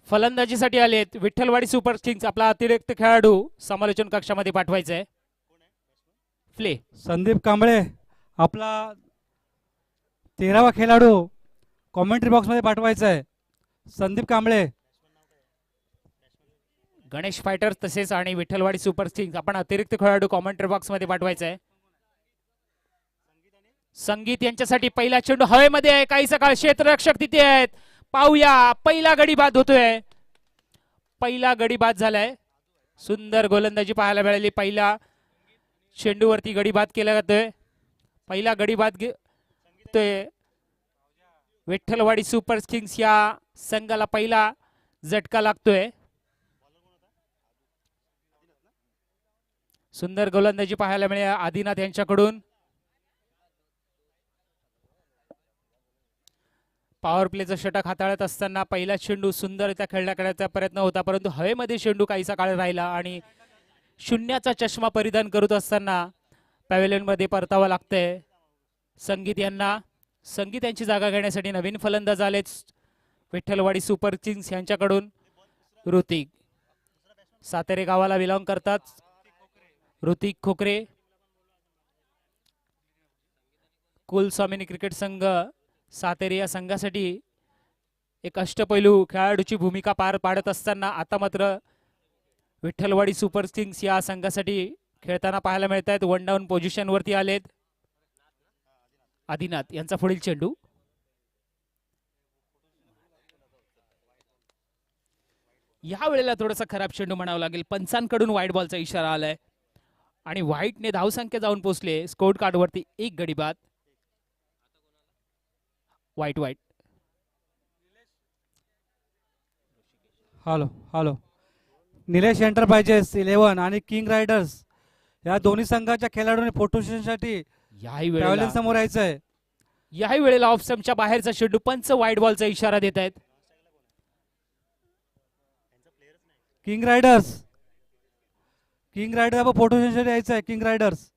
फलंदाजीसाठी आलेत Vitthalwadi super Kings. आपला अतिरिक्त खेळाडू समालोचन कक्षामध्ये पाठवायचा आहे. प्ले. संदीप कांबळे आपला 13वा खेळाडू कॉमेंट्री बॉक्स मध्ये पाठवायचा आहे. संदीप कांबळे. गणेश फायटर्स तसेच आणि विठ्ठलवाडी सुपर किंग्स आपण अतिरिक्त खेळाडू कॉमेंट्री बॉक्स मध्ये पाठवायचा आहे. संगीत यांच्यासाठी पहिला चेंडू हवेमध्ये आहे. काही सकाळ क्षेत्ररक्षक तिथे आहेत. पाहूया पहिला गडी बाद होतोय. पहिला गडी बाद झालाय. सुंदर गोलंदाजी पाहायला मिळाली. पहिला चेंडूवरती गडी बाद केला जातोय. पहिला गडी बाद घेतोय विठ्ठलवाडी सुपर किंग्स. या संघाला पहिला झटका लागतोय. सुंदर गोलंदाजी पाहायला मिळेल आदिनाथ यांच्याकडून. पॉवर प्लेचं षटक हाताळत असताना पहिला चेंडू सुंदररित्या खेळण्याचा प्रयत्न होता, परंतु हवेमध्ये चेंडू काहीसा काळ राहिला आणि शून्याचा चष्मा परिधान करत असताना पॅव्हेलियन मध्ये परतावा लागतंय संगीत यांना. संगीत यांची जागा घेण्यासाठी नवीन फलंदाज आलेत विठ्ठलवाडी सुपर किंग्स यांच्याकडून. ऋतिक सातेरे गावाला बिलॉंग करतात. ऋतिक खोकरे कुलस्वामिनी क्रिकेट संघ सातेरे या संघासाठी एक अष्टपैलू खेळाडूची भूमिका पार पाडत असताना आता मात्र विठ्ठलवाडी सुपर किंग्स या संघासाठी खेळताना पाहायला मिळत आहेत. वन डाऊन पोझिशन वरती आलेत आदिनाथ यांचा पुढील चेंडू. या वेळेला थोडासा खराब चेंडू म्हणावं लागेल. पंचांकडून व्हाईट बॉलचा इशारा आलाय आणि व्हाईटने धावसंख्या जाऊन पोहोचले स्कोर कार्ड वरती. एक गडी बाद. White white. Hello hello. Nilesh enterprises 11 आणि किंग रायडर्स या दोन्ही संघाच्या खेळाडूंनी फोटो सेशनसाठी पॅव्हेलियन समोर यायचं आहे. याही वेळेला ऑफ स्टंपच्या बाहेरचा चेंडू. पंच व्हाईट बॉलचा इशारा देत आहेत. किंग रायडर्स आपण फोटो सेशनसाठी यायचं आहे. King riders.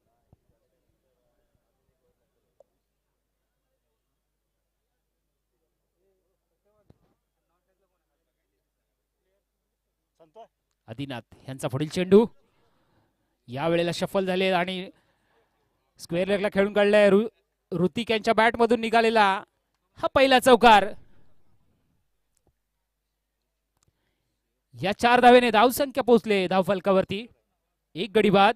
आदिनाथ यांचा पुढील चेंडू. या वेळेला शफल झाले आणि स्क्वेअर लेगला खेळून काढलाय. ऋतिक यांच्या बॅट मधून निघालेला हा पहिला चौकार. या 4 धावेने धावसंख्या पोहोचले धावफलकावरती. एक गडी बाद.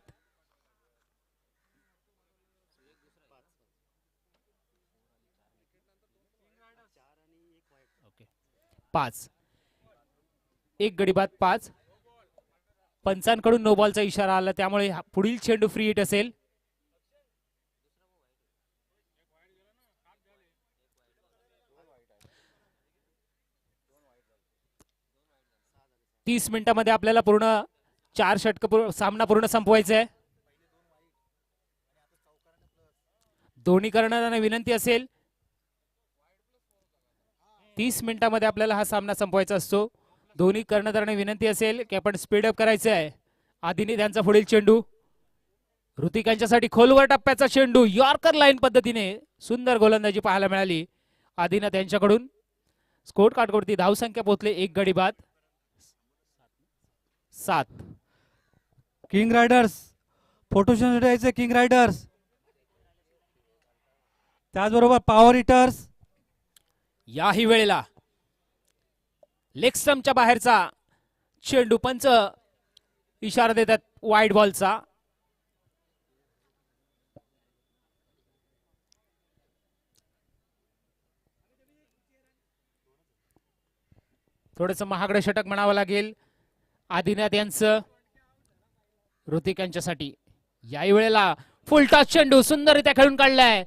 पाच. एक गडी बाद 5. पंचांकडून नो बॉलचा इशारा आला त्यामुळे पुढील चेंडू फ्री हिट असेल. तीस मिनिटांमध्ये आपल्याला पूर्ण 4 षटक सामना पूर्ण संपवायचा आहे. दोन्ही कर्णधारांना विनंती असेल 30 मिनिटांमध्ये आपल्याला हा सामना संपवायचा असतो. दोन्ही कर्णधारांना विनंती असेल की आपण स्पीड अप करायचं आहे. आदिनाथ यांचा पुढील चेंडू. ऋतिक यांच्यासाठी खोलवर टप्प्याचा चेंडू. यॉर्कर लाईन पद्धतीने सुंदर गोलंदाजी पाहायला मिळाली आदिनाथ यांच्याकडून. स्कोर कार्डवरती धावसंख्या पोहोचले. एक गडी बाद. 7. किंग रायडर्स फोटो सेशनसाठी यायचं. किंग रायडर्स त्याचबरोबर पॉवर हिटर्स. याही वेळेला लेग स्टंपच्या बाहेरचा चेंडू. पंच इशारा देतात व्हाईट बॉलचा. थोडंसं महागडं षटक म्हणावं लागेल आदिनाथ यांचं ऋतिक यांच्यासाठी. याही वेळेला फुलटॉस चेंडू सुंदररित्या खेळून काढलाय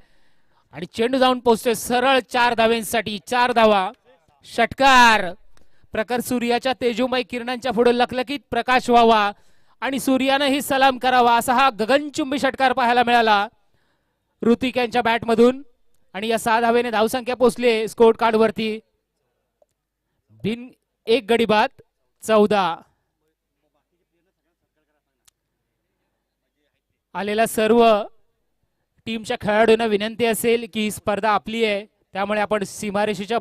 आणि चेंडू जाऊन पोहोचतोय सरळ 4 धाव्यांसाठी. 4 धावा. षटकार. प्रखर सूर्याच्या तेजोमय किरणांच्या पुढे लखलखीत प्रकाश व्हावा आणि सूर्यानेही सलाम करावा असा हा गगनचुंबी षटकार पाहायला मिळाला ऋतिक यांच्या बॅट मधून. आणि या 6 धावेने धावसंख्या पोहोचले स्कोर कार्ड वरती. बिन एक गडी बाद. 14. आलेल्या सर्व टीमच्या खेळाडूंना विनंती असेल की ही स्पर्धा आपली आहे त्यामुळे आपण सीमारेषेच्या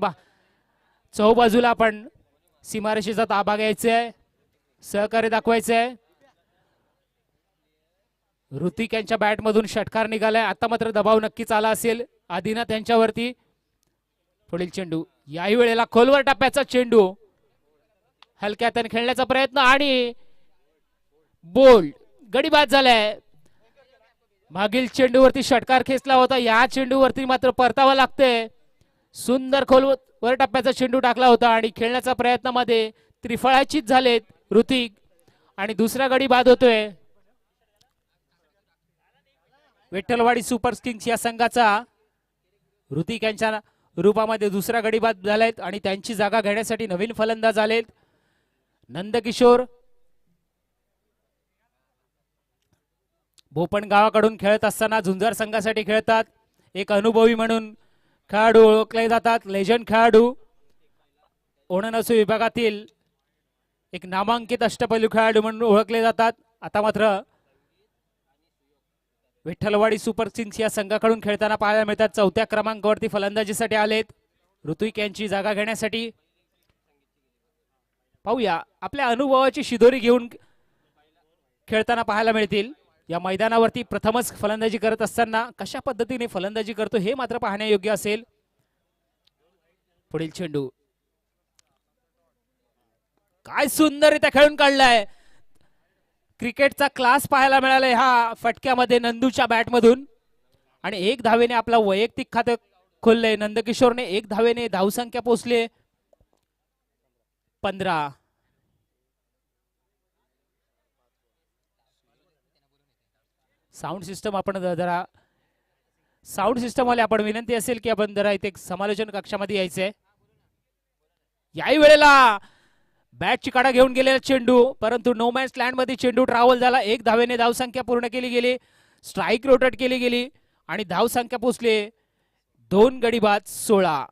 चौबाजूला आपण सीमारेषेचा ताबा घ्यायचा आहे, सहकार्य दाखवायचं आहे. ऋतिक यांच्या बॅट मधून षटकार निघालाय. आता मात्र दबाव नक्कीच आला असेल आदिनाथ यांच्यावरती. पुढील चेंडू याही वेळेला खोलवर टप्प्याचा चेंडू, हलक्या हाताने खेळण्याचा प्रयत्न आणि बोल्ड, गडी बाद झालाय. मागील चेंडूवरती षटकार खेचला होता, या चेंडूवरती मात्र परतावा लागतंय. सुंदर खोलवर टप्प्याचा चेंडू टाकला होता आणि खेळण्याच्या प्रयत्नामध्ये त्रिफळाचीत झालेत ऋतिक आणि दुसरा गडी बाद होतोय. विठ्ठलवाडी सुपर किंग्स या संघाचा ऋतिक यांच्या रूपामध्ये दुसरा गडी बाद झालेत आणि त्यांची जागा घेण्यासाठी नवीन फलंदाज आलेत. नंदकिशोर भोपण गावाकडून खेळत असताना झुंजार संघासाठी खेळतात. एक अनुभवी म्हणून खेळाडू ओळखले जातात. लेजंड खेळाडू, ओणनसू विभागातील एक नामांकित अष्टपैलू खेळाडू म्हणून ओळखले जातात. आता मात्र विठ्ठलवाडी सुपर किंग्स या संघाकडून खेळताना पाहायला मिळतात. चौथ्या क्रमांकावरती फलंदाजीसाठी आलेत ऋतिक यांची जागा घेण्यासाठी. पाहूया आपल्या अनुभवाची शिदोरी घेऊन खेळताना पाहायला मिळतील. या मैदानावरती प्रथमच फलंदाजी करत असताना कशा पद्धतीने फलंदाजी करतो हे मात्र पाहण्यायोग्य असेल. पुढील चेंडू काय सुंदररित्या खेळून काढलाय. क्रिकेटचा क्लास पाहायला मिळालाय हा फटक्यामध्ये नंदूच्या बॅटमधून आणि एक धावेने आपला वैयक्तिक खातं खोललंय. नंदकिशोरने एक धावेने धावसंख्या पोहोचले 15. साऊंड सिस्टम आपण जरा साऊंड सिस्टम वाले आपण विनंती असेल की आपण जरा इथे समालोचन कक्षामध्ये यायचंय. याही वेळेला बॅटची काढा घेऊन गेलेला चेंडू, परंतु नो मॅन्स लँड मध्ये चेंडू ट्रॅव्हल झाला. एक धावेने धावसंख्या पूर्ण केली गेली, स्ट्राईक रोटेट केली गेली आणि धावसंख्या पोहोचले 2 गडी बाद 16.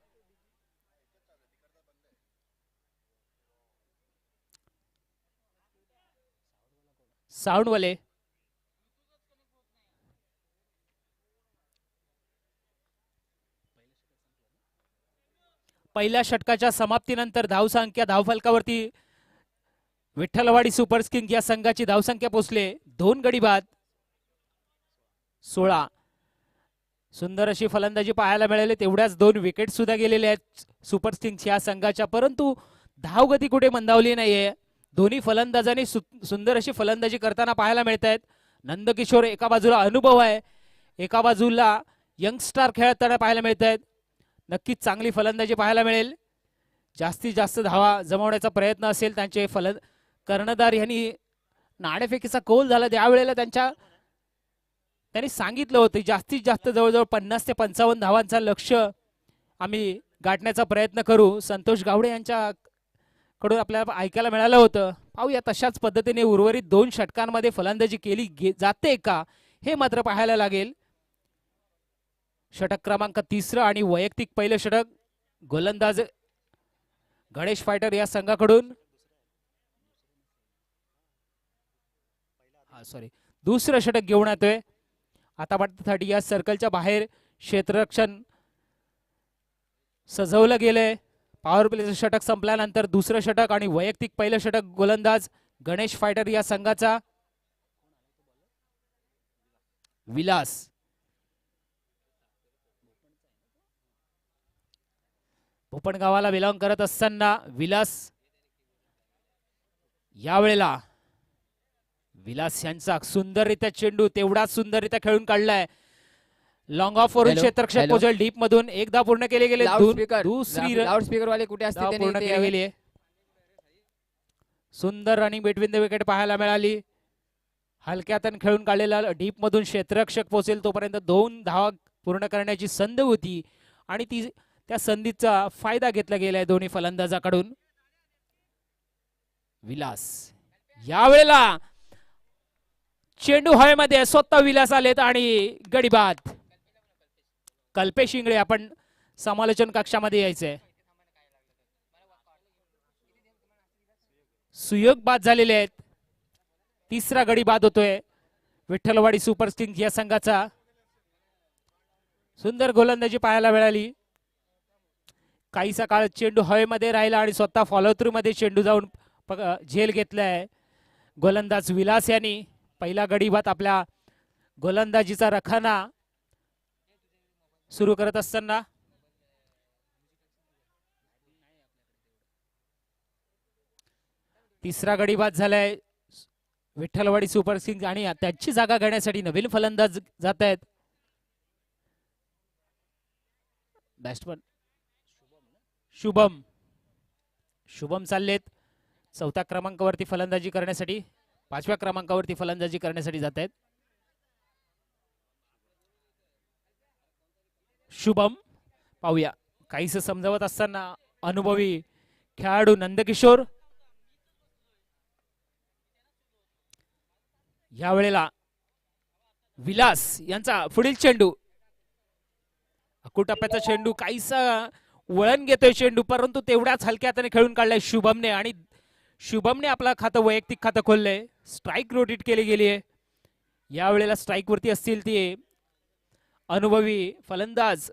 साऊंड वाले पहिल्या षटकाच्या समाप्तीनंतर धावसंख्या धावफलकावरती विठ्ठलवाडी सुपर किंग्स या संघाची धावसंख्या पोहोचले 2 गडी बाद 16. सुंदर अशी फलंदाजी पाहायला मिळाली. तेवढ्याच 2 विकेट सुद्धा गेलेल्या आहेत सुपर किंग्स या संघाच्या, परंतु धावगती कुठे मंदावली नाहीये. दोन्ही फलंदाजांनी सुंदर अशी फलंदाजी करताना पाहायला मिळत आहेत. नंदकिशोर एका बाजूला अनुभव आहे, एका बाजूला यंगस्टार खेळताना पाहायला मिळत आहेत. नक्कीच चांगली फलंदाजी पाहायला मिळेल. जास्तीत जास्त धावा जमवण्याचा प्रयत्न असेल त्यांचे. कर्णधार यांनी नाणेफेकीचा कौल झाला त्यावेळेला त्यांनी सांगितलं होतं जास्तीत जास्त जवळजवळ 50 ते 55 धावांचा लक्ष्य आम्ही गाठण्याचा प्रयत्न करू. संतोष गावडे यांच्याकडून आपल्याला ऐकायला मिळालं होतं. पाहूया तशाच पद्धतीने उर्वरित 2 षटकांमध्ये फलंदाजी केली जाते का हे मात्र पाहायला लागेल. षटक क्रमांक 3 आणि वैयक्तिक पहिलं षटक गोलंदाज गणेश फायटर या संघाकडून, दुसरं षटक घेऊन येतोय. आता वाटतं या सर्कलच्या बाहेर क्षेत्ररक्षण सजवलं गेलंय. पॉवर प्लेचं षटक संपल्यानंतर दुसरं षटक आणि वैयक्तिक पहिलं षटक गोलंदाज गणेश फायटर या संघाचा. विलास भोपण गावाला बिलॉंग करत असताना विलास यावेळेला विलास यांचा सुंदररित्या चेंडू तेवढाच सुंदररित्या खेळून काढलाय. लॉंग ऑफ वरून क्षेत्ररक्षक पोहोचेल डीप मधून. एकदा पूर्ण केले गेले. दुसरी लाऊडस्पीकर वाले कुठे असतील पूर्ण केली गेली. सुंदर रनिंग बिटवीन द विकेट पाहायला मिळाली. हलक्यातन खेळून काढलेला डीप मधून क्षेत्ररक्षक पोहोचेल तोपर्यंत 2 धावा पूर्ण करण्याची संधी होती आणि त्या संधीचा फायदा घेतला गेलाय दोन्ही फलंदाजाकडून. विलास यावेळेला चेंडू हवेमध्ये स्वतः विलास आलेत आणि गडी बाद. कल्पेश इंगळे आपण समालोचन कक्षामध्ये यायचंय. सुयोग बाद झालेले आहेत. तिसरा गडी बाद होतोय विठ्ठलवाडी सुपर किंग्स या संघाचा. सुंदर गोलंदाजी पाहायला मिळाली. काहीसा काळ चेंडू हवेमध्ये राहिला आणि स्वतः फॉलो थ्रू मध्ये चेंडू जाऊन झेल घेतलाय गोलंदाज विलास यांनी. पहिला गडी बाद आपल्या गोलंदाजीचा रखाना सुरू करत असताना तिसरा गडी बाद झालाय विठ्ठलवाडी सुपर किंग्ज आणि त्यांची जागा घेण्यासाठी नवीन फलंदाज जात आहेत. बॅट्समन शुभम चाललेत चौथ्या क्रमांकावरती फलंदाजी करण्यासाठी, 5व्या क्रमांकावरती फलंदाजी करण्यासाठी जात आहेत. शुभम पाहूया काहीस समजावत असताना अनुभवी खेळाडू नंदकिशोर. या वेळेला विलास यांचा पुढील चेंडू, टप्प्याचा चेंडू काहीसा वळण घेतोय चेंडू, परंतु तेवढ्याच हलक्या हाताने खेळून काढलाय शुभमने आणि शुभमने आपला खातं वैयक्तिक खातं खोललंय. स्ट्राईक रोटेट केली गेली आहे. या वेळेला स्ट्राईक वरती असतील ते अनुभवी फलंदाज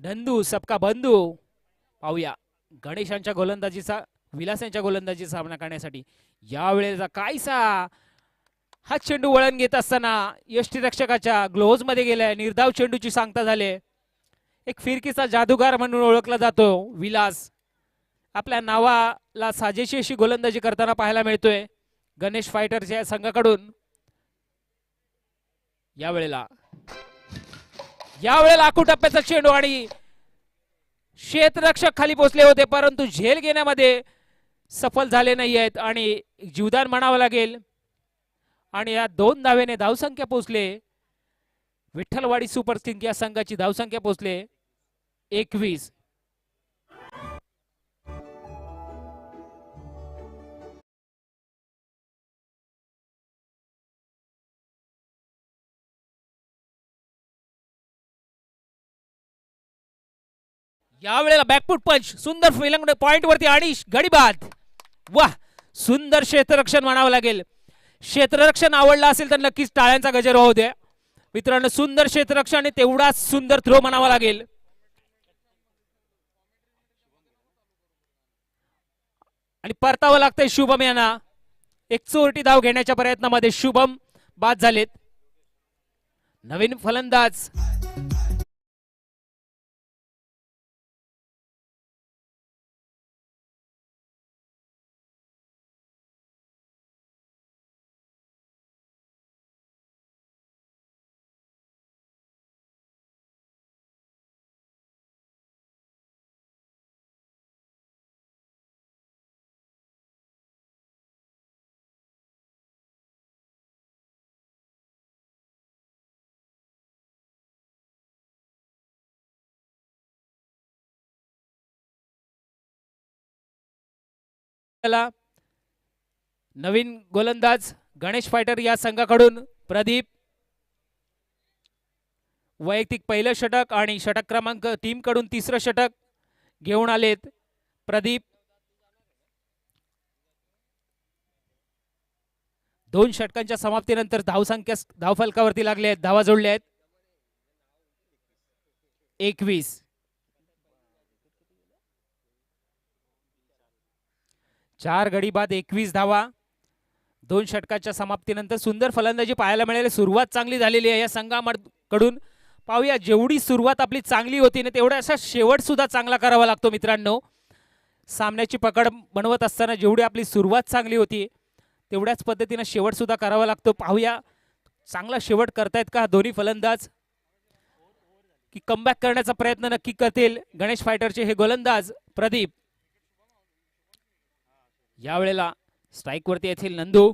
नंदू सबका बंधू. पाहूया गणेशांच्या गोलंदाजीचा विलास यांच्या गोलंदाजीचा सामना करण्यासाठी या वेळेला काहीसा हा चेंडू वळण घेत असताना यष्टीरक्षकाच्या ग्लोव्ज मध्ये गेलाय. निर्धाव चेंडूची सांगता झाली. एक फिरकीचा जादूगार म्हणून ओळखला जातो विलास. आपल्या नावाला साजेशी अशी गोलंदाजी करताना पाहायला मिळतोय गणेश फायटरच्या संघाकडून. यावेळेला टप्प्याचा चेंडू आणि क्षेत्ररक्षक खाली पोहोचले होते, परंतु झेल घेण्यामध्ये सफल झाले नाही आहेत आणि जीवदान म्हणावं लागेल. आणि या 2 धावेने धावसंख्या पोहोचले विठ्ठलवाडी सुपर किंग्ज या संघाची धावसंख्या पोहोचले 21. यावेळेला बॅकफुट पंच सुंदर फिलंग पॉइंट वरती आणि गडी बाद. वाह, सुंदर क्षेत्ररक्षण म्हणावं लागेल. क्षेत्ररक्षण आवडलं असेल तर नक्कीच टाळ्यांचा गजर होऊ द्या मित्रांनो. सुंदर क्षेत्ररक्षण आणि तेवढाच सुंदर थ्रो म्हणावा लागेल. आणि परतावं लागतंय शुभम यांना. एक चोरटी धाव घेण्याच्या प्रयत्नामध्ये शुभम बाद झालेत. नवीन फलंदाज नवीन गोलंदाज गणेश फायटर या संघाकडून प्रदीप. वैयक्तिक पहिलं षटक आणि षटक क्रमांक टीम कडून 3रं षटक घेऊन आलेत प्रदीप. 2 षटकांच्या समाप्तीनंतर धावसंख्या धावफलकावरती लागले आहेत, धावा जोडल्या आहेत 21. 4 गडी बाद 21 धावा 2 षटकाच्या समाप्तीनंतर. सुंदर फलंदाजी पाहायला मिळाली. सुरुवात चांगली झालेली आहे या संघाकडून. पाहूया जेवढी सुरुवात आपली चांगली होती ना तेवढा असा शेवट सुद्धा चांगला करावा लागतो मित्रांनो. सामन्याची पकड बनवत असताना जेवढी आपली सुरुवात चांगली होती तेवढ्याच पद्धतीने शेवट सुद्धा करावा लागतो. पाहूया चांगला शेवट करतायत का दोन्ही फलंदाज, की कमबॅक करण्याचा प्रयत्न नक्की करतील गणेश फायटरचे हे गोलंदाज प्रदीप. यावेळेला स्ट्राईक वरती येथील नंदू.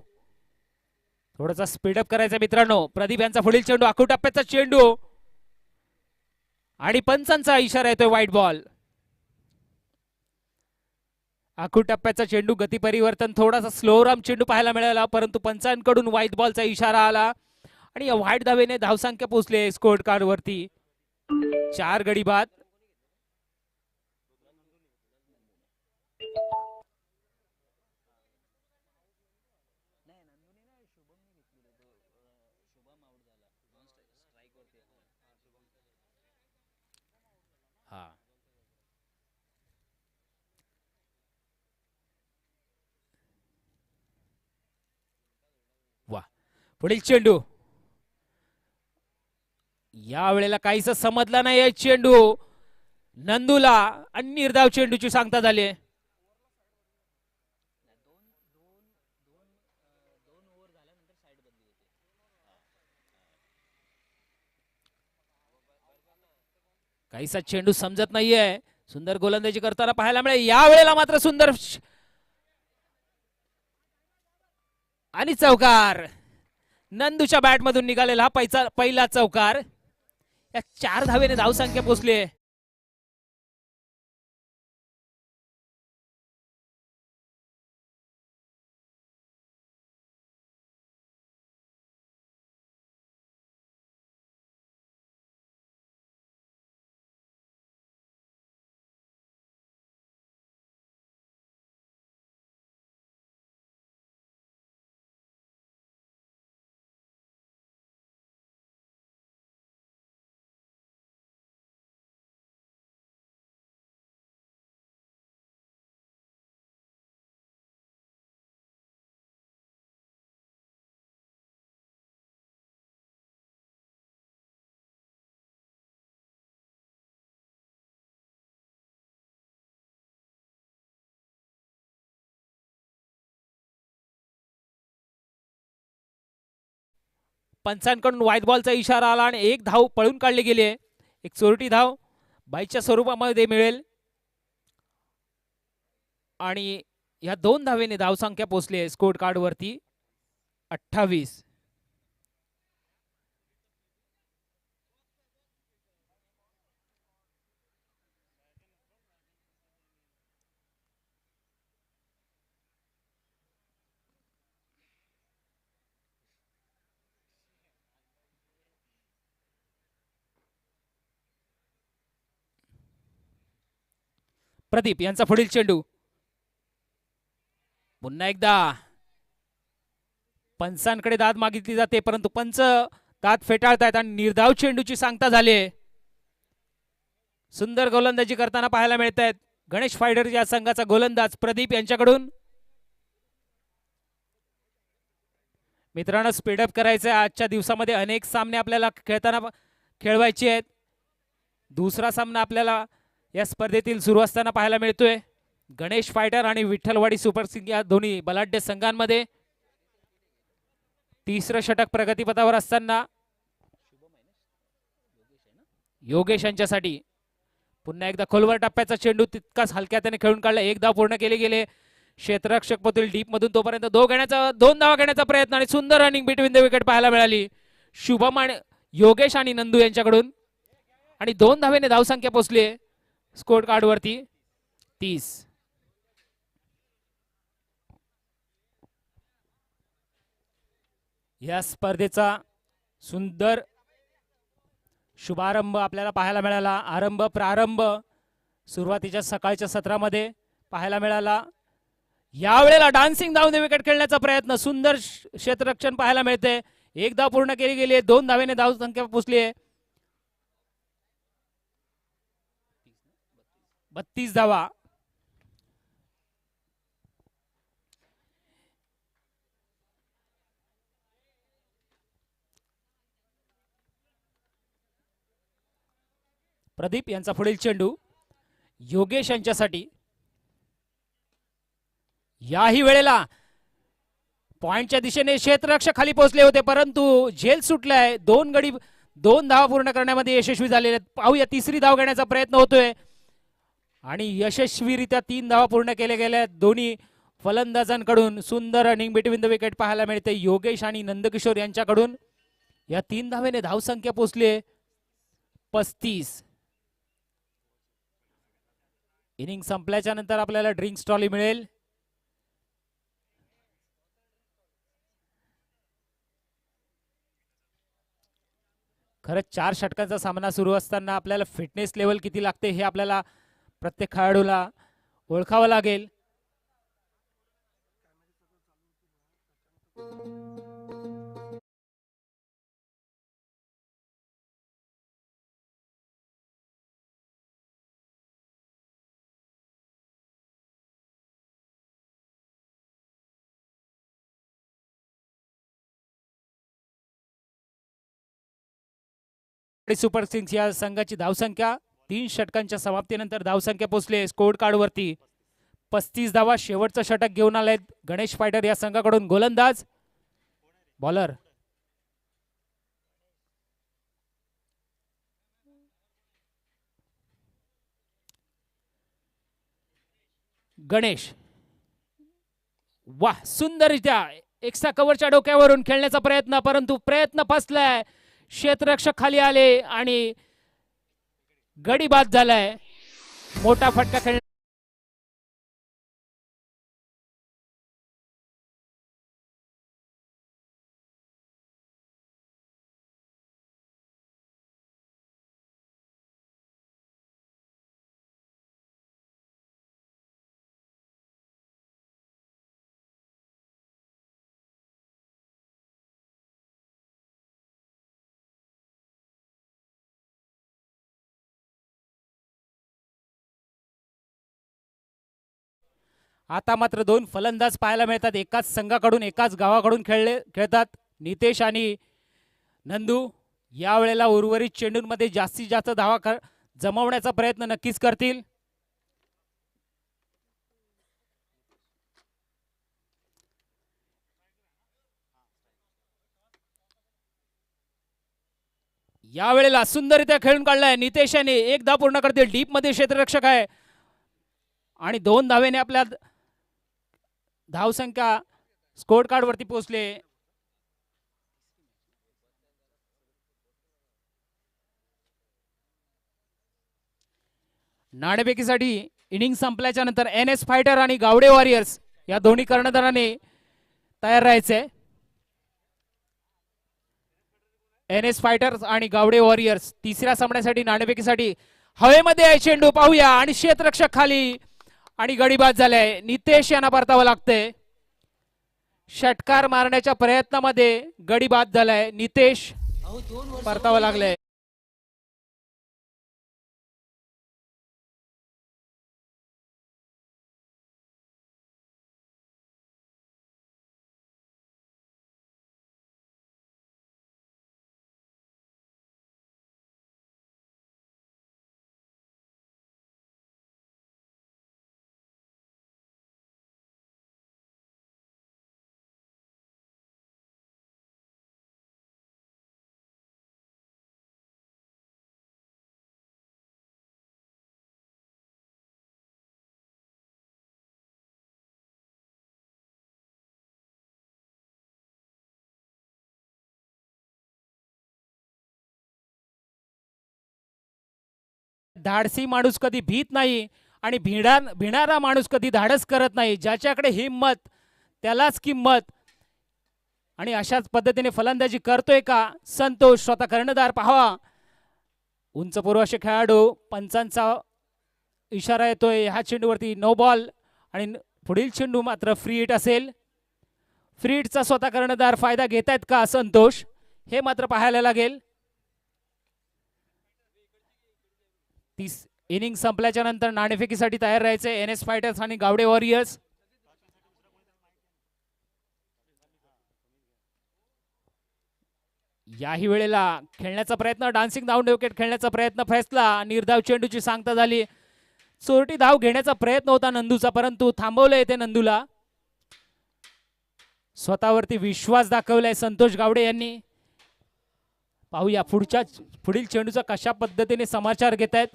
थोडासा स्पीडअप करायचा मित्रांनो. प्रदीप यांचा पुढील चेंडू आखू टप्प्याचा चेंडू आणि पंचांचा इशारा येतोय वाईट बॉल. आखू टप्प्याचा चेंडू गती परिवर्तन थोडासा स्लो राम चेंडू पाहायला मिळाला, परंतु पंचांकडून व्हाईट बॉलचा इशारा आला आणि या व्हाईट धावेने धावसंख्या पोहोचले स्कोर कार्ड वरती 4 गडी बाद. पुढील चेंडू या वेळेला काहीच समजला नाही चेंडू नंदूला आणि निर्धाव चेंडूची सांगता झाली. काहीसा चेंडू समजत नाहीये. सुंदर गोलंदाजी करताना पाहायला मिळेल. या वेळेला मात्र सुंदर आणि चौकार. नंदूच्या बॅट मधून निघालेला हा पहिला चौकार. या 4 धावेने धावसंख्या पोहोचली. पंचांकडून व्हाईट बॉलचा इशारा आला आणि एक धाव पळून काढली गेली. एक चोरटी धाव बाईच्या स्वरूपामध्ये मिळेल आणि या 2 धावेने धावसंख्या पोहोचली आहे स्कोर कार्ड वरती 28. प्रदीप यांचा पुढील चेंडू पुन्हा एकदा पंचांकडे दाद मागितली जाते परंतु पंच दाद फेटाळतायत आणि निर्धाव चेंडूची सांगता झाली. सुंदर गोलंदाजी करताना पाहायला मिळत आहेत गणेश फायटर या संघाचा गोलंदाज प्रदीप यांच्याकडून. मित्रांनो स्पीडअप करायचं आजच्या दिवसामध्ये अनेक सामने आपल्याला खेळवायचे आहेत. दुसरा सामना आपल्याला या स्पर्धेतील सुरू असताना पाहायला मिळतोय गणेश फायटर आणि विठ्ठलवाडी सुपर किंग या दोन्ही बलाढ्य संघांमध्ये. तिसरं षटक प्रगतीपथावर असताना योगेश यांच्यासाठी पुन्हा एकदा खोलवर टप्प्याचा चेंडू तितकाच हलक्या त्याने खेळून काढला. एक धाव पूर्ण केले गेले क्षेत्ररक्षक पतुल डीप मधून तोपर्यंत 2 धावा घेण्याचा प्रयत्न आणि सुंदर रनिंग बिटवीन द विकेट पाहायला मिळाली शुभम आणि योगेश आणि नंदू यांच्याकडून आणि 2 धावेने धावसंख्या पोहोचली स्कोर कार्ड वरती 30. या स्पर्धेचा सुंदर शुभारंभ आपल्याला पाहायला मिळाला. प्रारंभ सुरुवातीच्या सकाळच्या सत्रामध्ये पाहायला मिळाला. यावेळेला डान्सिंग धावने विकेट खेळण्याचा प्रयत्न सुंदर क्षेत्ररक्षण पाहायला मिळते. एक धाव पूर्ण केली गेली 2 धावेने धावसंख्या पोहोचली आहे 32 धावा. प्रदीप यांचा पुढील चेंडू योगेश यांच्यासाठी. याही वेळेला पॉइंटच्या दिशेने क्षेत्ररक्षक खाली पोहोचले होते परंतु झेल सुटलाय. 2 धावा पूर्ण करण्यामध्ये यशस्वी झालेले. पाहूया तिसरी धाव घेण्याचा प्रयत्न होतोय आणि यशस्वीरित्या 3 धावा पूर्ण केल्या गेल्या दोन्ही फलंदाजांकडून. सुंदर रनिंग बिटवीन द विकेट पाहायला मिळते योगेश आणि नंदकिशोर यांच्याकडून. या 3 धावेने धावसंख्या पोहोचली 35. इनिंग संपल्याच्या नंतर आपल्याला ड्रिंक्स ट्रॉली मिळेल. खरंच 4 षटकांचा सामना सुरू असताना आपल्याला फिटनेस लेवल किती लागते हे आपल्याला प्रत्येक खेळाडूला ओळखावं लागेल. सुपर किंग्स या संघाची धावसंख्या 3 षटकांच्या समाप्तीनंतर धावसंख्या पोहोचले स्कोर कार्ड वरती 35 धावा. शेवटचं षटक घेऊन आले गणेश फायटर या संघाकडून. गोलंदाज बॉलर गणेश. वाह, सुंदररित्या एक्स्ट्रा कव्हरच्या डोक्यावरून खेळण्याचा प्रयत्न, परंतु प्रयत्न फसलाय. क्षेत्ररक्षक खाली आले आणि गडी बाद झालाय. मोठा फटका खेळ. आता मात्र 2 फलंदाज पाहायला मिळतात. एकाच संघाकडून एकाच गावाकडून खेळतात. नितेश आणि नंदू यावेळेला उर्वरित चेंडूंमध्ये जास्तीत जास्त धावा जमवण्याचा प्रयत्न नक्कीच करतील. यावेळेला सुंदररित्या खेळून काढलाय नितेश याने. 1 धाव पूर्ण करतील. डीप मध्ये क्षेत्ररक्षक आहे आणि 2 धावेने आपल्या धावसंख्या स्कोर कार्ड वरती पोहोचले. नाणेफेकीसाठी इनिंग संपल्याच्या नंतर NS फायटर आणि गावडे वॉरियर्स या दोन्ही कर्णधारांनी तयार राहायचे. NS फायटर्स आणि गावडे वॉरियर्स तिसऱ्या सामन्यासाठी नाणेफेकीसाठी हवेमध्ये आहे चेंडू. पाहूया आणि क्षेत्ररक्षक खाली आणि गडी बाद झालाय. नितेश यांना परतावं लागतंय. षटकार मारण्याच्या प्रयत्नामध्ये गडी बाद झालाय. नितेश परतावं लागलंय. धाडसी माणूस कधी भीत नाही आणि भिणारा माणूस कधी धाडस करत नाही. ज्याच्याकडे हिम्मत त्यालाच किंमत. आणि अशाच पद्धतीने फलंदाजी करतोय का संतोष. स्वतः कर्णधार पाहावा. उंच पूर्वाशी खेळाडू. पंचांचा इशारा येतोय. ह्या चेंडूवरती नो बॉल आणि पुढील चेंडू मात्र फ्री हिट असेल. फ्री हिटचा स्वतः कर्णधार फायदा घेतायत का संतोष हे मात्र पाहायला लागेल. इनिंग संपल्याच्या नंतर नाणेफेकीसाठी तयार राहायचे NS फायटर्स आणि गावडे वॉरियर्स. याही वेळेला खेळण्याचा प्रयत्न डान्सिंग धाव विकेट खेळण्याचा प्रयत्न फैसला. निर्धाव चेंडूची सांगता झाली. चोरटी धाव घेण्याचा प्रयत्न होता नंदूचा, परंतु थांबवलंय ते नंदूला. स्वतःवरती विश्वास दाखवलाय संतोष गावडे यांनी. पाहूया पुढील चेंडूचा कशा पद्धतीने समाचार घेत आहेत.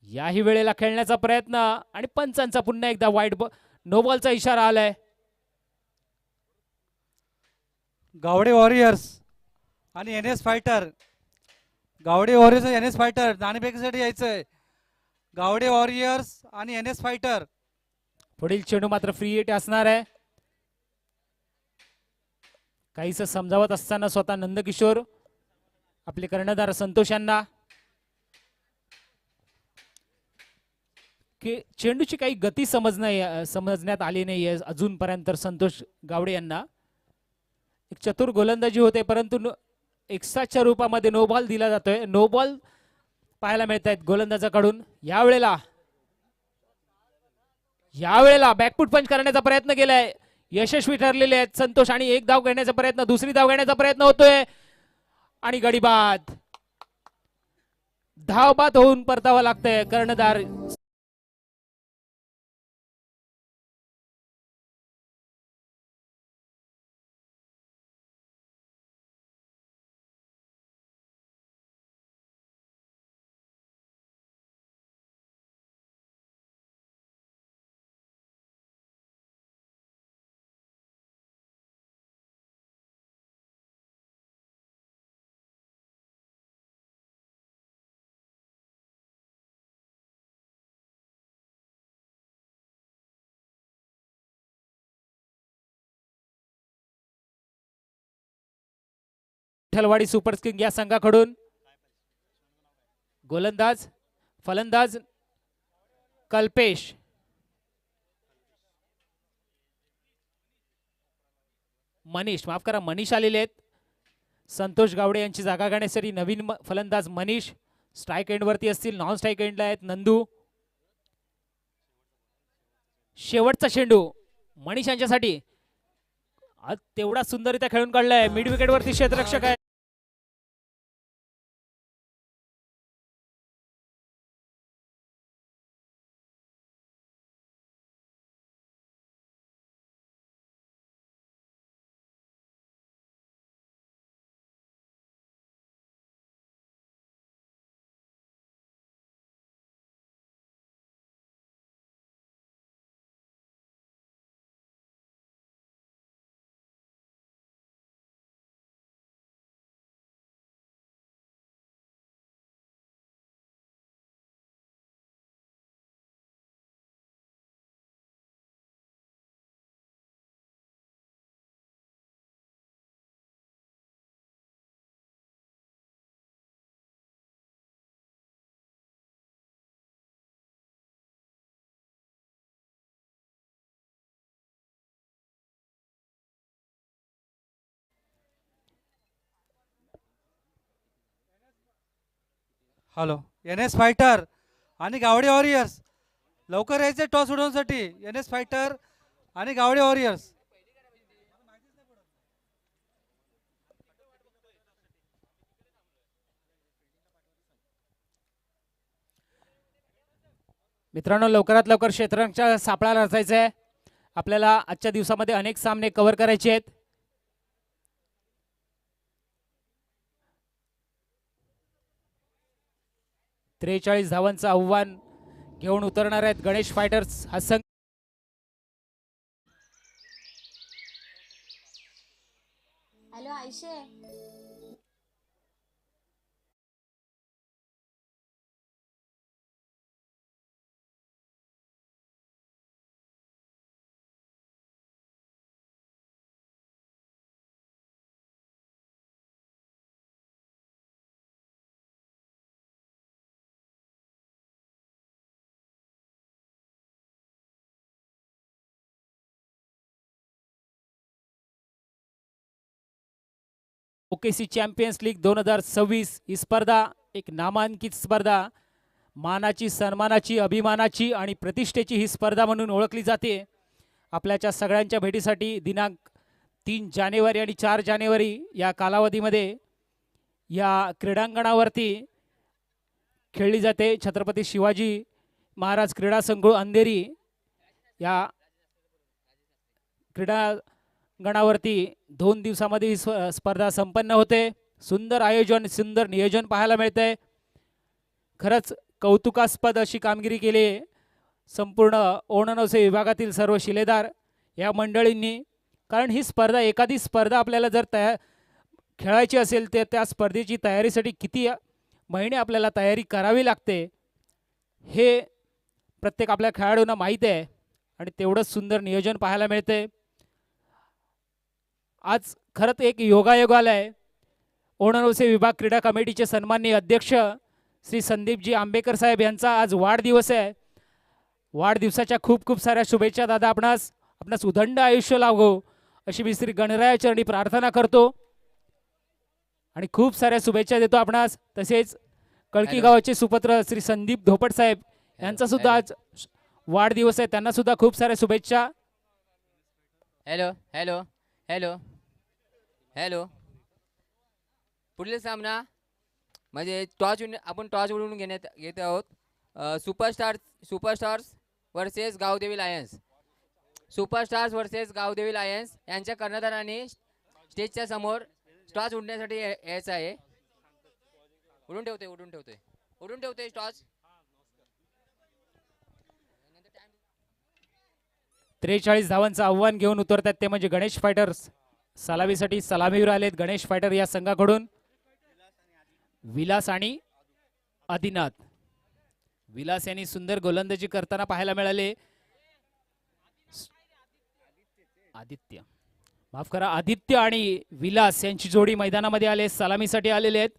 याही वेळेला खेळण्याचा प्रयत्न आणि पंचांचा पुन्हा एकदा वाईट नो बॉलचा इशारा आलाय. गावडे वॉरियर्स आणि NS फायटर. गावडे वॉरियर्स आणि NS फायटर नाणेफेकीसाठी यायचंय. गावडे वॉरियर्स आणि NS फायटर. पुढील चेंडू मात्र फ्री हिट असणार आहे. काहीच समजावत असताना स्वतः नंदकिशोर आपले कर्णधार संतोष यांना की चेंडूची काही गती समजण्यात आली नाहीये अजूनपर्यंत. संतोष गावडे यांना एक चतुर गोलंदाजी होते, परंतु एक्स्ट्राच्या रूपामध्ये नो बॉल दिला जातोय. नो बॉल पाहायला मिळत आहेत गोलंदाजाकडून. यावेळेला बॅकफूट पंच करण्याचा प्रयत्न केलाय. यशस्वी ठरलेले आहेत संतोष आणि 1 धाव घेण्याचा प्रयत्न, दुसरी धाव घेण्याचा प्रयत्न होतोय. आणि गडी बाद. धाव बाद होऊन परतावं लागतंय कर्णधार. विठ्ठलवाडी सुपर किंग या संघाकडून गोलंदाज फलंदाज कल्पेश, माफ करा मनीष आलेले आहेत. संतोष गावडे यांची जागा घेण्यासाठी नवीन फलंदाज मनीष स्ट्राईक एंड वरती असतील. नॉन स्ट्राईक एंडला आहेत नंदू. शेवटचा चेंडू मनीष यांच्यासाठी. आज तेवढा सुंदररित्या खेळून काढलाय. मिड विकेट वरती क्षेत्ररक्षक आहे. हॅलो, NS फायटर आणि गावडे वॉरियर्स लवकर यायचे टॉस उडवण्यासाठी. NS फायटर आणि गावडे वॉरियर्स. मित्रांनो लवकरात लवकर क्षेत्ररक्षकाच्या सापळाला रचायचं आहे. आपल्याला आजच्या दिवसामध्ये अनेक सामने कव्हर करायचे आहेत. त्रेचाळीस धावांचं आव्हान घेऊन उतरणार आहेत गणेश फायटर्स हा संघ. Hello Ayse, OKC champions league 2026 ही स्पर्धा एक नामांकित स्पर्धा, मानाची, सन्मानाची, अभिमानाची आणि प्रतिष्ठेची ही स्पर्धा म्हणून ओळखली जाते. आपल्याच्या सगळ्यांच्या भेटीसाठी दिनांक 3 जानेवारी आणि 4 जानेवारी या कालावधीमध्ये या क्रीडांगणावरती खेळली जाते. छत्रपती शिवाजी महाराज क्रीडा संकुल अंधेरी या क्रीडांगणावरती 2 दिवसामध्ये ही स्पर्धा संपन्न होते. सुंदर आयोजन, सुंदर नियोजन पाहायला मिळतंय. खरंच कौतुकास्पद अशी कामगिरी केली संपूर्ण ओणनवसे विभागातील सर्व शिलेदार या मंडळींनी. कारण ही स्पर्धा, एखादी स्पर्धा आपल्याला जर खेळायची असेल तर त्या स्पर्धेची तयारीसाठी किती महिने आपल्याला तयारी करावी लागते हे प्रत्येक आपल्या खेळाडूंना माहीत आहे. आणि तेवढंच सुंदर नियोजन पाहायला मिळते. आज खरंच एक योगायोग आलाय. ओणनवसे विभाग क्रीडा कमिटीचे सन्माननीय अध्यक्ष श्री संदीपजी आंबेकर साहेब यांचा आज वाढदिवस आहे. वाढदिवसाच्या खूप खूप साऱ्या शुभेच्छा दादा. आपणास उदंड आयुष्य लाभो अशी मी श्री गणरायाचरणी प्रार्थना करतो आणि खूप साऱ्या शुभेच्छा देतो आपणास. तसेच कळकी गावाचे सुपुत्र श्री संदीप धोपट साहेब यांचा सुद्धा आज वाढदिवस आहे. त्यांना सुद्धा खूप साऱ्या शुभेच्छा. हॅलो हॅलो हॅलो हॅलो पुढील सामना म्हणजे आपण टॉस उडवून घेत आहोत. Superstars versus Gavdevi Lions. Superstars versus Gavdevi Lions यांच्या कर्णधाराने स्टेजच्या समोर टॉस उडण्यासाठी यायचं आहे. उडून ठेवतोय टॉस. 43 धावांचं आव्हान घेऊन उतरतात ते म्हणजे गणेश फायटर्स. सलामीसाठी सलामीवर आलेत गणेश फायटर या संघाकडून. विलास आणि आदिनाथ. विलास यांनी सुंदर गोलंदाजी करताना पाहायला मिळाले. आदित्य आणि विलास यांची जोडी मैदानामध्ये आले, सलामीसाठी आलेले आहेत.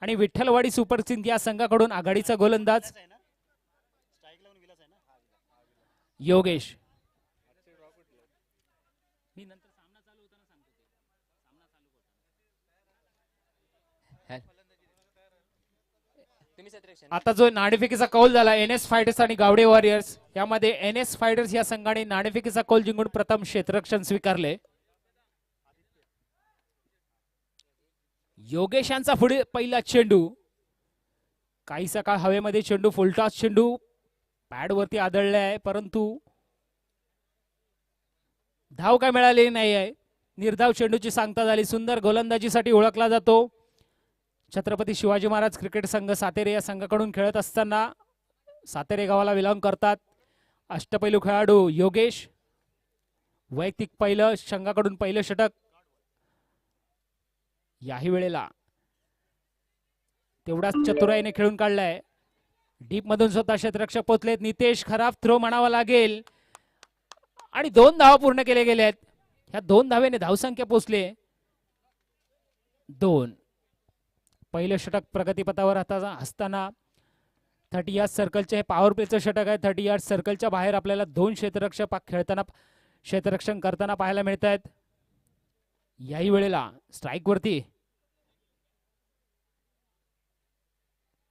आणि विठ्ठलवाडी सुपर किंग्ज या संघाकडून आघाडीचा गोलंदाज योगेश. आता जो नाणेफेकीचा कौल झाला NS फायटर्स आणि गावडे वॉरियर्स यामध्ये NS फायटर्स या संघाने नाणेफेकीचा कौल जिंकून प्रथम क्षेत्ररक्षण स्वीकारले. योगेशांचा पुढे पहिला चेंडू. काहीसा काळ हवेमध्ये चेंडू, फुलटॉस चेंडू पॅड वरती आदळले आहे, परंतु धाव काय मिळालेली नाही आहे. निर्धाव चेंडूची सांगता झाली. सुंदर गोलंदाजीसाठी ओळखला जातो छत्रपती शिवाजी महाराज क्रिकेट संघ सातेरे या संघाकडून खेळत असताना सातेरे गावाला विलॉंग करतात. अष्टपैलू खेळाडू योगेश. वैयक्तिक पहिलं संघाकडून पहिलं षटक. याही वेळेला तेवढाच चतुराईने खेळून काढलाय. डीप मधून स्वतः क्षेत्ररक्षक पोहोचलेत. नितेश खराब थ्रो म्हणावा लागेल आणि 2 धावा पूर्ण केले गेले आहेत. ह्या 2 धावेने धावसंख्या पोहोचले 2. पहिलं षटक प्रगतीपथावर असताना 30 यार्ड सर्कलचे हे पॉवर प्लेचं षटक आहे. 30 यार्ड सर्कलच्या बाहेर आपल्याला 2 क्षेत्ररक्षक क्षेत्ररक्षण करताना पाहायला मिळत आहेत. याही वेळेला स्ट्राईक वरती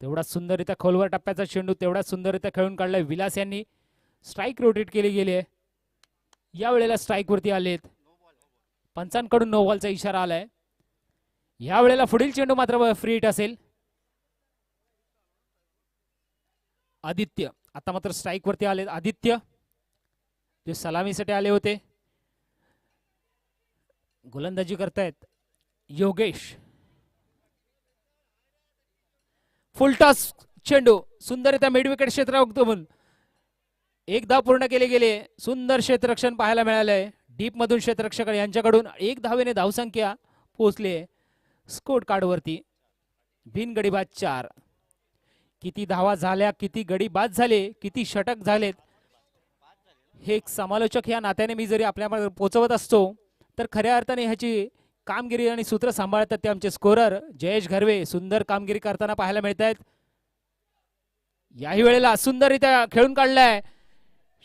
तेवढा सुंदररित्या खोलवर टप्प्याचा चेंडू तेवढा सुंदररित्या खेळून काढलाय. विलास यांनी स्ट्राईक रोटेट केली गेली आहे. या वेळेला स्ट्राईक वरती आलेत. पंचांकडून नो बॉलचा इशारा आलाय. या वेळेला पुढील चेंडू मात्र फ्री हिट असेल. आदित्य आता मात्र स्ट्राईक वरती आले. आदित्य जे सलामीसाठी आले होते. गोलंदाजी करतायत योगेश. फुलटॉस चेंडू सुंदररित्या मिड विकेट क्षेत्रातून 1 धाव पूर्ण केले गेले. सुंदर क्षेत्ररक्षण पाहायला मिळालंय. डीप मधून क्षेत्ररक्षक यांच्याकडून 1 धावेने धावसंख्या पोहोचले स्कोर कार्ड वरती. बिनगडी बाद 4. किती धावा झाल्या, किती गडी बाद झाले, किती षटक झालेत हे एक समालोचक या नात्याने मी जरी आपल्यामध्ये पोहोचवत असतो तर खऱ्या अर्थाने ह्याची कामगिरी आणि सूत्र सांभाळतात ते आमचे स्कोरर जयेश घरवे. सुंदर कामगिरी करताना पाहायला मिळत आहेत. याही वेळेला सुंदररित्या खेळून काढलाय.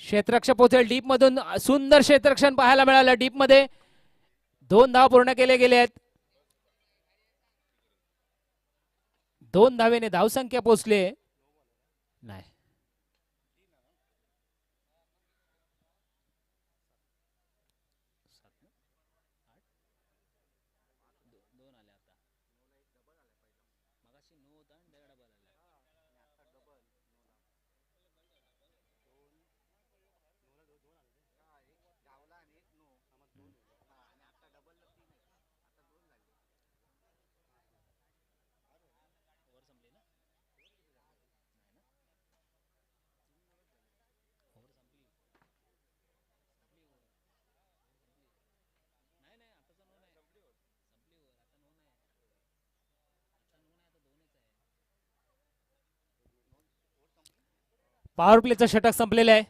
क्षेत्ररक्षक पोहोचेल डीप मधून. सुंदर क्षेत्ररक्षण पाहायला मिळालं. डीप मध्ये 2 धावा पूर्ण केले गेले आहेत. 2 धावेने धावसंख्या पोहोचले नाही. पॉवर प्लेचं षटक संपलेलं आहे.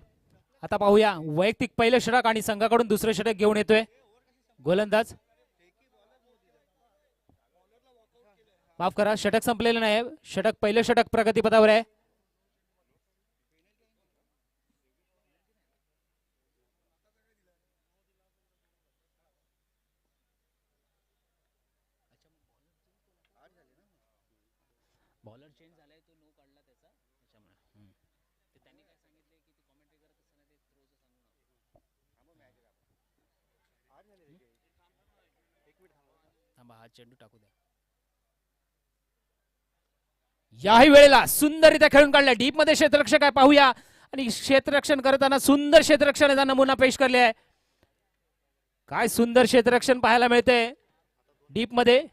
आता पाहूया वैयक्तिक पहिलं षटक आणि संघाकडून दुसरं षटक घेऊन येतोय गोलंदाज. माफ करा, षटक संपलेलं नाही. पहिलं षटक प्रगतीपथावर आहे. बॉलर चेंज झालाय, तो नो काढला त्याचा त्याच्यामुळे ते त्यांनी काय सांगितले की ती कमेंट्री करत असताना ते थ्रोचं सांगू नका. थांबा, हा चेंडू टाकू द्या. याही वेळेला सुंदररित्या खेळून काढलाय. डीप मध्ये क्षेत्ररक्षक आहे, पाहूया. आणि क्षेत्ररक्षण करताना सुंदर क्षेत्ररक्षणाचा नमुना पेश करले आहे. काय सुंदर क्षेत्ररक्षण पाहायला मिळते डीप मध्ये.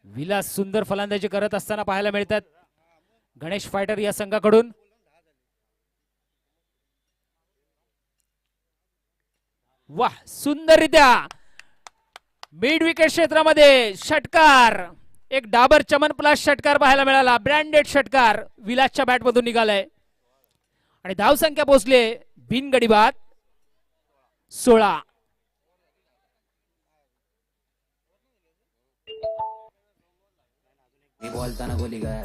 विलास सुंदर फलंदाजी करत असताना पाहायला मिळतात गणेश फायटर या संघाकडून. वाह, सुंदररित्या मिड विकेट क्षेत्रामध्ये षटकार. एक डाबर चमन प्लस षटकार पाहायला मिळाला. ब्रँडेड षटकार विलासच्या बॅट मधून निघालाय. आणि धाव संख्या पोहोचले बिनगडी बाद 16. बोलताना गोली काय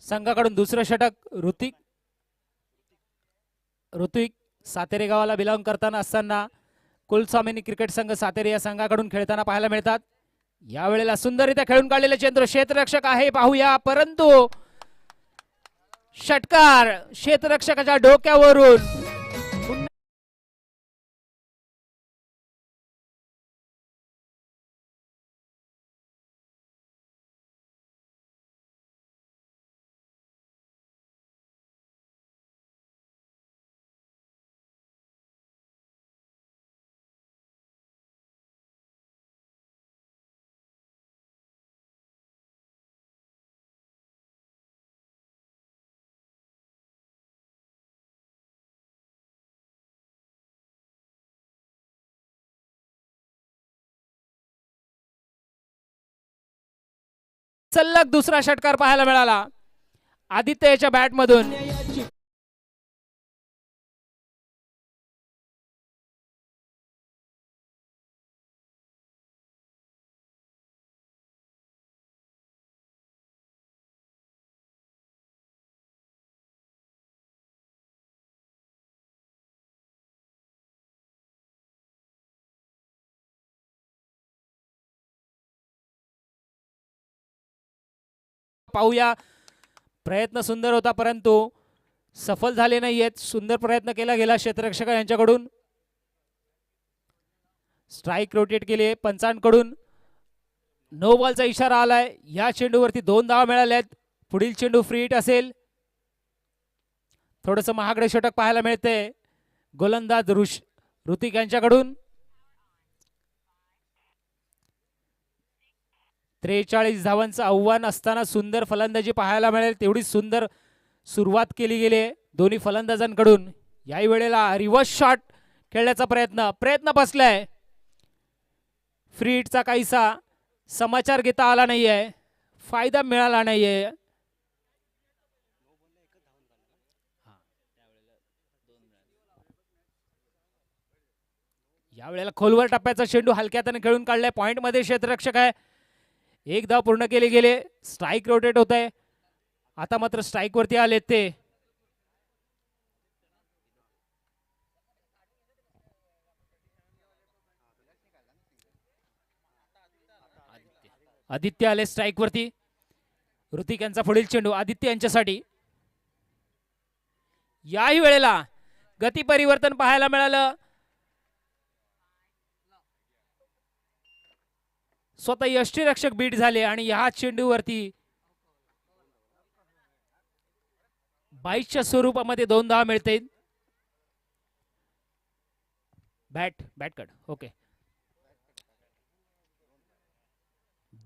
संघाकडून दुसरं षटक ऋतिक सातेरे गावाला बिलॉंग करताना असताना कुलस्वामिनी क्रिकेट संघ सातेरे या संघाकडून खेळताना पाहायला मिळतात. यावेळेला सुंदररित्या खेळून काढलेले चंद्र क्षेत्ररक्षक आहे, पाहूया. परंतु षटकार क्षेत्ररक्षकाच्या डोक्यावरून. सलग दुसरा षटकार पाहायला मिळाला आदित्य याच्या बॅट मधून. पाहूया. प्रयत्न सुंदर होता परंतु सफल झाले नाहीयेत. सुंदर प्रयत्न केला गेला क्षेत्ररक्षक यांच्याकडून. स्ट्राईक रोटेट केली पंचांकडून. नो बॉलचा इशारा आलाय. या चेंडूवरती 2 धावा मिळाल्यात. पुढील चेंडू फ्री हिट असेल. थोडंसं महागडे षटक पाहायला मिळते गोलंदाज ऋतिक यांच्याकडून. 43 धावांचं आव्हान असताना सुंदर फलंदाजी पाहायला मिळेल. तेवढी सुंदर सुरुवात केली गेली आहे दोन्ही फलंदाजांकडून. याही वेळेला रिव्हर्स शॉट खेळण्याचा प्रयत्न बसलाय. फ्री हिटचा काहीसा समाचार घेता आला नाहीये, फायदा मिळाला नाहीये. यावेळेला खोलवर टप्प्याचा चेंडू हलक्यात खेळून काढलाय. पॉइंट मध्ये क्षेत्ररक्षक आहे. 1 धाव पूर्ण केली गेले. स्ट्राईक रोटेट होत आहे. आता मात्र स्ट्राईक वरती आले ते. आदित्य आले स्ट्राईक वरती. ऋतिक यांचा पुढील चेंडू आदित्य यांच्यासाठी. याही वेळेला गती परिवर्तन पाहायला मिळालं. स्वतः यष्टीरक्षक बीट झाले आणि या चेंडूवरती 22च्या स्वरूपामध्ये 2 धावा मिळते. Bat cut. ओके,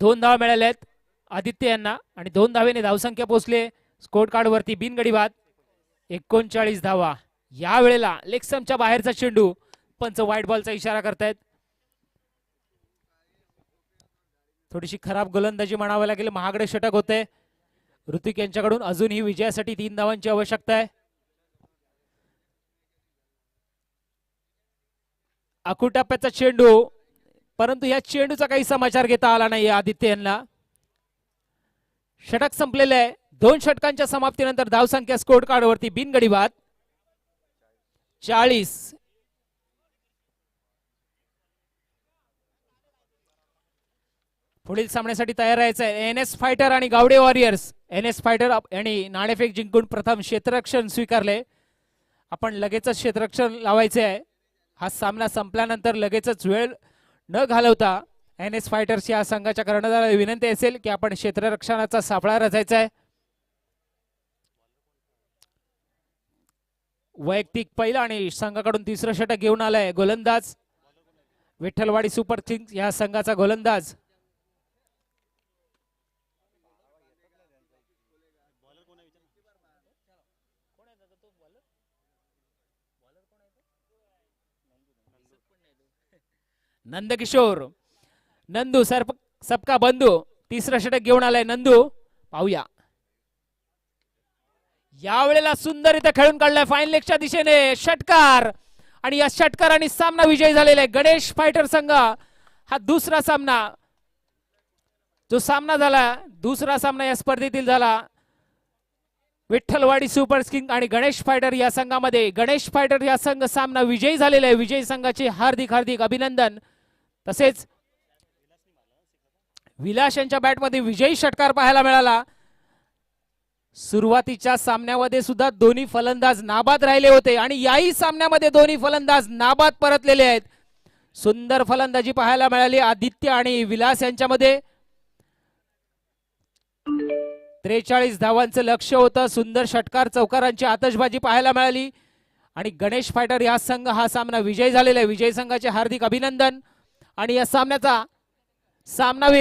2 धावा मिळाल्या आहेत आदित्य यांना आणि 2 धावेने धावसंख्या पोहोचले स्कोर कार्ड वरती बिनगडी बाद 39 धावा. या वेळेला लेक्समच्या बाहेरचा चेंडू, पंच व्हाईट बॉलचा इशारा करतायत. थोडीशी खराब गोलंदाजी म्हणावं लागेल. महागडे षटक होते. ऋतिक यांच्याकडून अजूनही विजयासाठी 3 धावांची आवश्यकता आहे. अकुटप्प्याचा चेंडू, परंतु या चेंडूचा काही समाचार घेता आला नाही आदित्य यांना. षटक संपलेले आहे. 2 षटकांच्या समाप्तीनंतर धावसंख्या स्कोर कार्डवरती बिनगडी बाद 40. पुढील सामन्यासाठी तयार राहायचं आहे. NS फायटर आणि गावडे वॉरियर्स. NS फायटर यांनी नाणेफेक जिंकून प्रथम क्षेत्ररक्षण स्वीकारले. आपण लगेचच क्षेत्ररक्षण लावायचे आहे. हा सामना संपल्यानंतर लगेचच वेळ न घालवता NS फायटर्स या संघाच्या कर्णधाराला विनंती असेल की आपण क्षेत्ररक्षणाचा सापळा रचायचा आहे. वैयक्तिक पहिला आणि संघाकडून तिसरं षटक घेऊन आलाय गोलंदाज विठ्ठलवाडी सुपर किंग्स या संघाचा गोलंदाज. नंदकिशोर. नंदू सबका बंधू तिसरं षटक घेऊन आलाय नंदू. पाहूया. यावेळेला सुंदररित्या खेळून काढलाय फाईन लेगच्या दिशेने षटकार, आणि या षटकाराने सामना विजयी झालेला आहे. गणेश फायटर संघ हा दुसरा सामना जो सामना झाला, दुसरा सामना या स्पर्धेतील झाला. विठ्ठलवाडी सुपर किंग आणि गणेश फायटर या संघामध्ये. गणेश फायटर या संघ सामना विजयी झालेला आहे. विजयी संघाचे हार्दिक हार्दिक अभिनंदन. तसेच विलास यांच्या बॅटमध्ये विजयी षटकार पाहायला मिळाला. सुरुवातीच्या सामन्यामध्ये सुद्धा दोन्ही फलंदाज नाबाद राहिले होते आणि याही सामन्यामध्ये दोन्ही फलंदाज नाबाद परतलेले आहेत. सुंदर फलंदाजी पाहायला मिळाली आदित्य आणि विलास यांच्यामध्ये. 43 धावांचं लक्ष्य होतं. सुंदर षटकार चौकारांची आतषबाजी पाहायला मिळाली आणि गणेश फायटर या संघ हा सामना विजयी झालेला आहे. विजयी संघाचे हार्दिक अभिनंदन. आणि या सामन्याचा सामनावीर